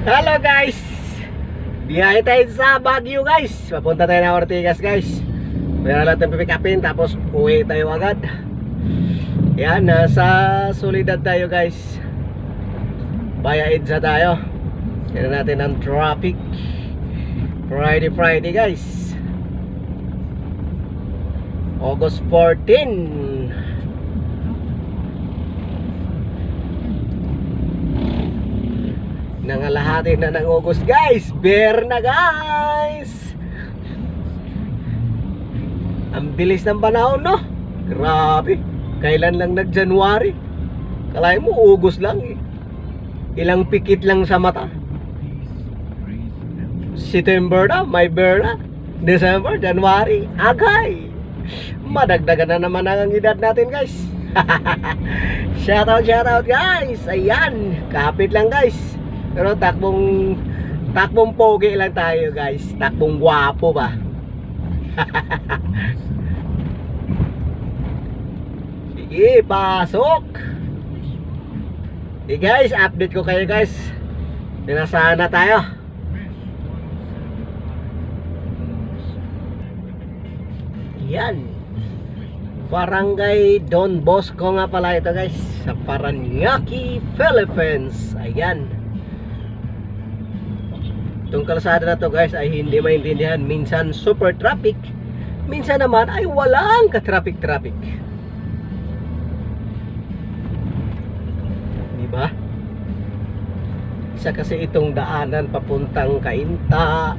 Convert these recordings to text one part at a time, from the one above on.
Hello guys, biyahe tayo sa Baguio guys. Papunta tayo ng Ortigas guys. Meron lang tayong pipick upin, tapos uwi tayo agad. Yan, nasa Soledad tayo guys. Baya Edsa tayo. Tignan natin ang traffic. Friday guys, August 14. Nangalahati na ng August guys. Bear na guys. Ang bilis ng panahon, no? Grabe. Kailan lang nag-January? Kalahin mo August lang eh. Ilang pikit lang sa mata. September na, may bear na. December, January, agay. Madagdagan na naman ang edad natin guys. Shoutout guys. Ayan, kapit lang guys. Pero takbong pogi lang tayo guys. Takbong gwapo ba? Sige, pasok. Okay guys, update ko kayo guys. Pinasahan na tayo. Yan, Barangay Don Bosco nga pala ito guys, sa Paranaque, Philippines. Ayan. Itong kalsada na to guys ay hindi maintindihan. Minsan super traffic, minsan naman ay walang ka-traffic. Diba? Isa kasi itong daanan papuntang Cainta,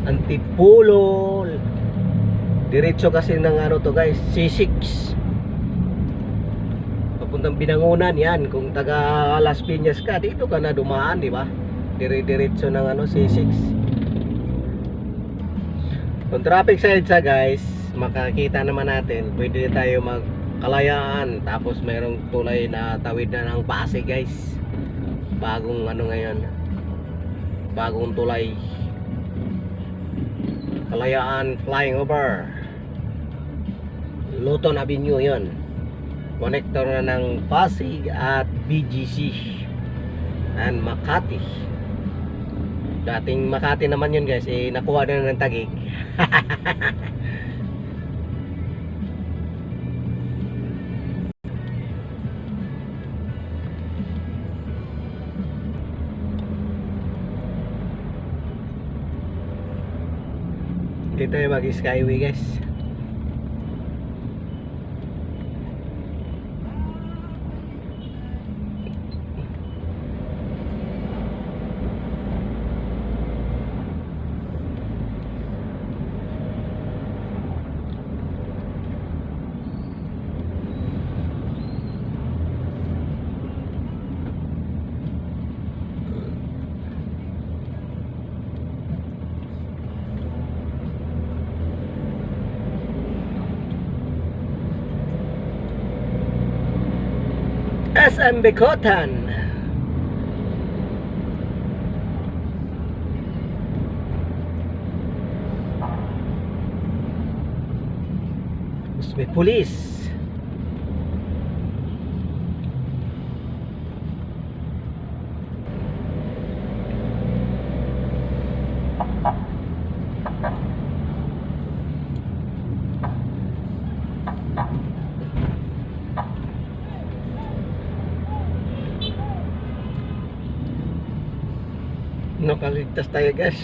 Antipolo. Diretso kasi ng ano to guys, C6 papuntang Binangonan. Yan, kung taga Las Piñas ka, dito ka na dumaan, di ba? Diretso ng ano, C6. Kung traffic sa EDSA guys, makakita naman natin, pwede tayo magkalayaan. Tapos mayroong tulay na tawid na ng Pasig guys. Bagong ano ngayon, bagong tulay, Kalayaan flying over Luton Avenue. Yun, connector na ng Pasig at BGC and Makati. Dating Makati naman yun guys, eh nakuha na ng Taguig. Dito tayo mag-skyway guys. SM Bikotan. May pulis. Nakaligtas tayo guys.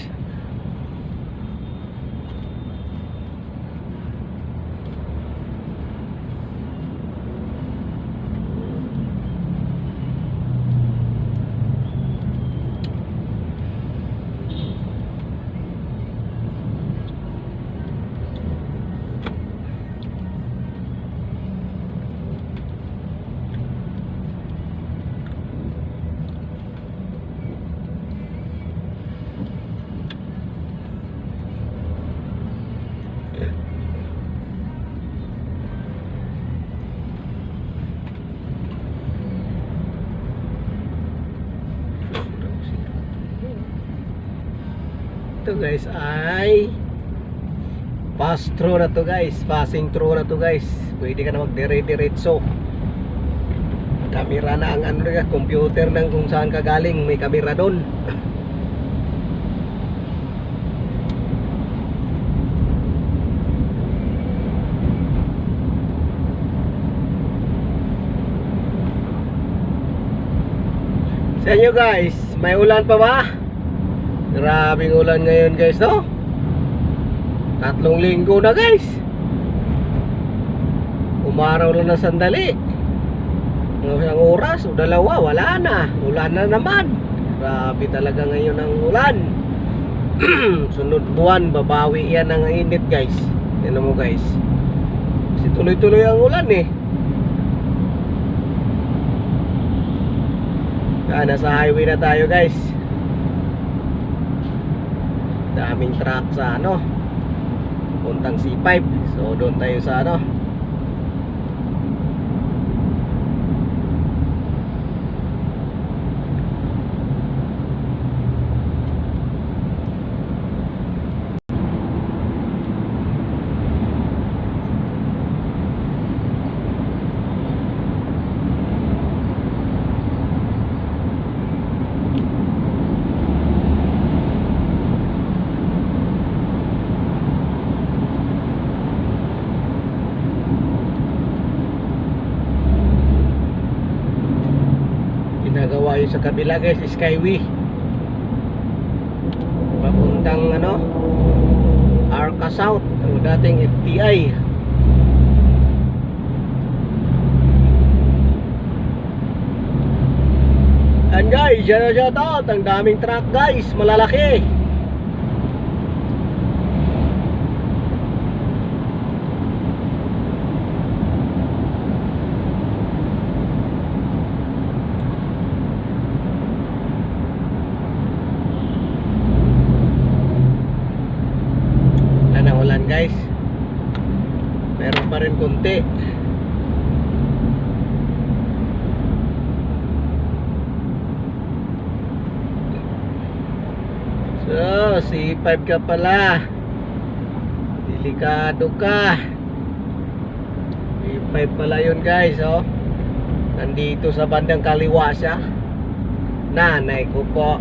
Ito guys ay pass through na to guys, passing through na to guys. Pwede ka na magdire-diretso Kamera na ang ano rin, computer ng kung saan ka galing, may kamera doon. Sa inyo guys, may ulan pa ba? Grabing ulan ngayon guys, no? 3 linggo na guys. Umaraw lang na sandali. Isang oras o 2, wala na. Ulan na naman. Grabe talaga ngayon ang ulan. Sunod buwan, babawi yan ang init guys. Yan mo guys. Kasi tuloy-tuloy ang ulan eh. Nasa highway na tayo guys. Daming truck sa ano, puntang C5. So doon tayo sa ano. Ginagawa yun sa kabila guys, Skyway papuntang ano, Arca South o dating FTI. And guys, shout out, ang daming truck guys, malalaki. Guys, meron pa rin konti. So, C5 ka pala, delikado ka. C5 pala yun guys, oh. Nandito sa bandang kaliwa siya. Nanay ko po.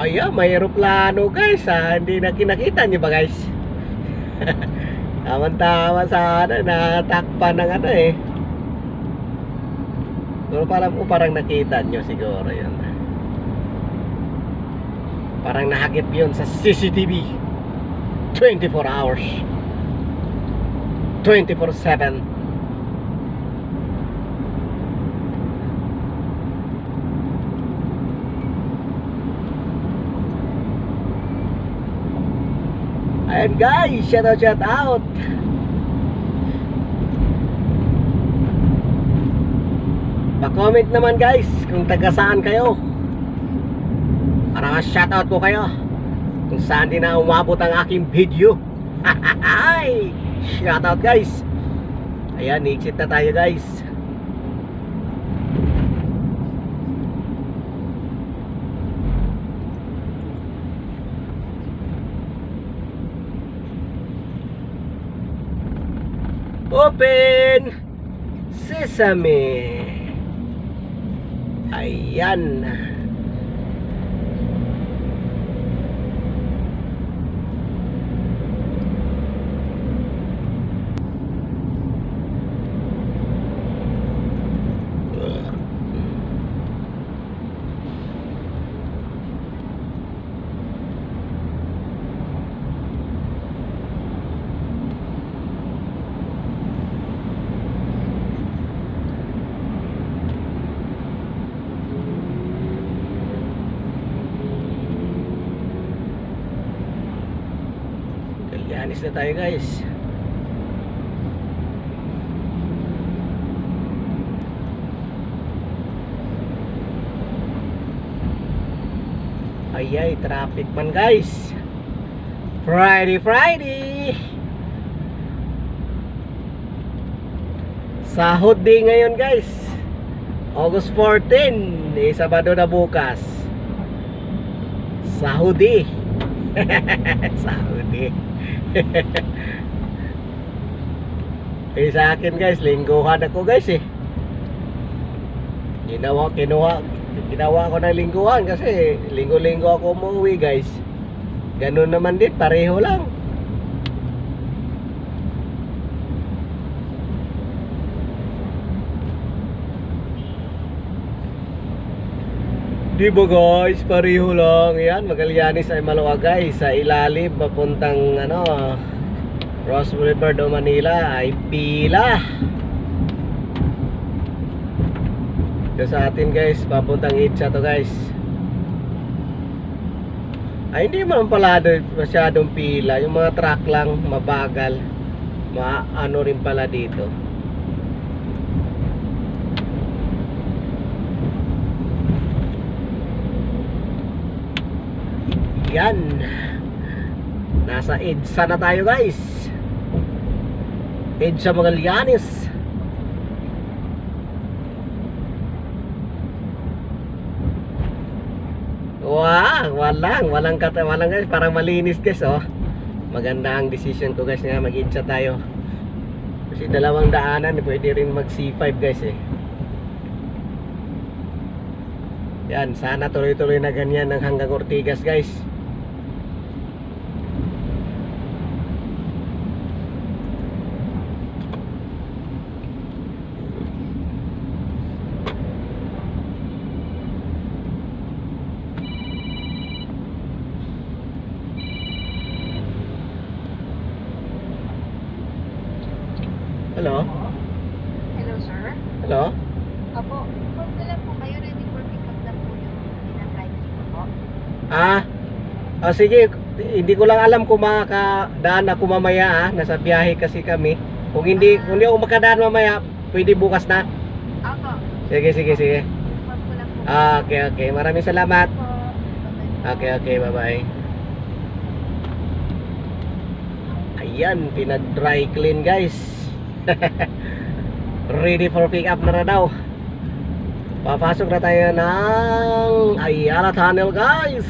Ayan, may aeroplano guys, hindi na kinakita nyo ba guys? Tama-tama sa ano, natakpan ng ano eh. Pero parang nakita nyo siguro yun. Parang nahagip yun sa CCTV 24 hours 24/7. Ayan guys, shout out. Pa-comment naman guys kung taga saan kayo, para ma-shout out ko kayo kung saan din na umabot ang aking video. Shout out guys. Ayan, exit na tayo guys. Open Sesame. Ayan. Anis na tayo guys. Ayay, traffic man guys. Friday Sahod day ngayon guys, August 14, Sabado na bukas. Sahod day. Sahod day. Sa akin guys, lingguhan ako guys eh. Ginawa ko ng lingguhan kasi linggo-linggo ako umuwi guys. Ganun naman din, pareho lang. Di ba guys, pareho lang. Yan, Magallanes ay Maluwag guys. Sa ilalim papuntang Ross Boulevard o Manila ay pila. Ito sa atin guys, papuntang Itza to guys. Ay hindi man pala masyadong pila. Yung mga truck lang, mabagal. Maano rin pala dito. Yan. Nasa EDSA na tayo guys. EDSA Magallanes. Wow, walang guys, parang malinis guys oh. Maganda ang decision ko guys nga mag-EDSA tayo. Kasi dalawang daanan, pwede rin mag C5 guys eh. Yan, sana tuloy-tuloy na ganyan ng hanggang Ortigas guys. Hello? Hello, sir. Hello? Apo, kung wala po kayo, ready for pick up na po yung pinag-drive ko po. Sige, hindi ko lang alam kung makakadaan ako mamaya nasa biyahe kasi kami. Kung hindi ako makadaan mamaya, pwede bukas na. Apo. Sige. Inform ko lang po. Okay. Maraming salamat. Po. Bye-bye. Okay, bye-bye. Ayan, pinag-dry clean guys. Ready for pick up na daw. Papasok na tayo ng Ayala Tunnel guys.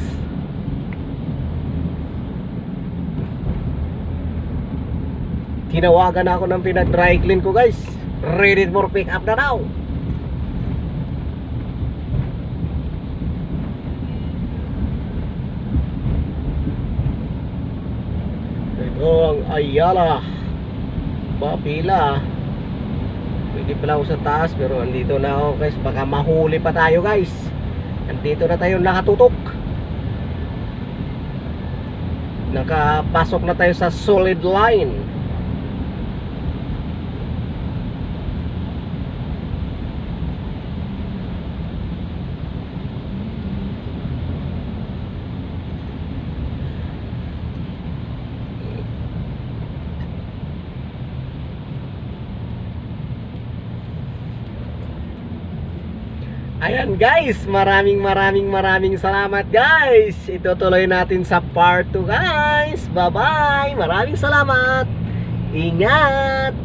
Tinawagan ako ng pinag-dry clean ko guys. Ready for pick up na daw. Ito ang Ayala. Pila. Pwede pala ako sa taas pero andito na ako guys. Baka mahuli pa tayo guys. Andito na tayo nakatutok. Nakapasok na tayo sa solid line. Ayan guys, maraming salamat guys. Itutuloy natin sa part 2 guys. Bye bye, maraming salamat. Ingat.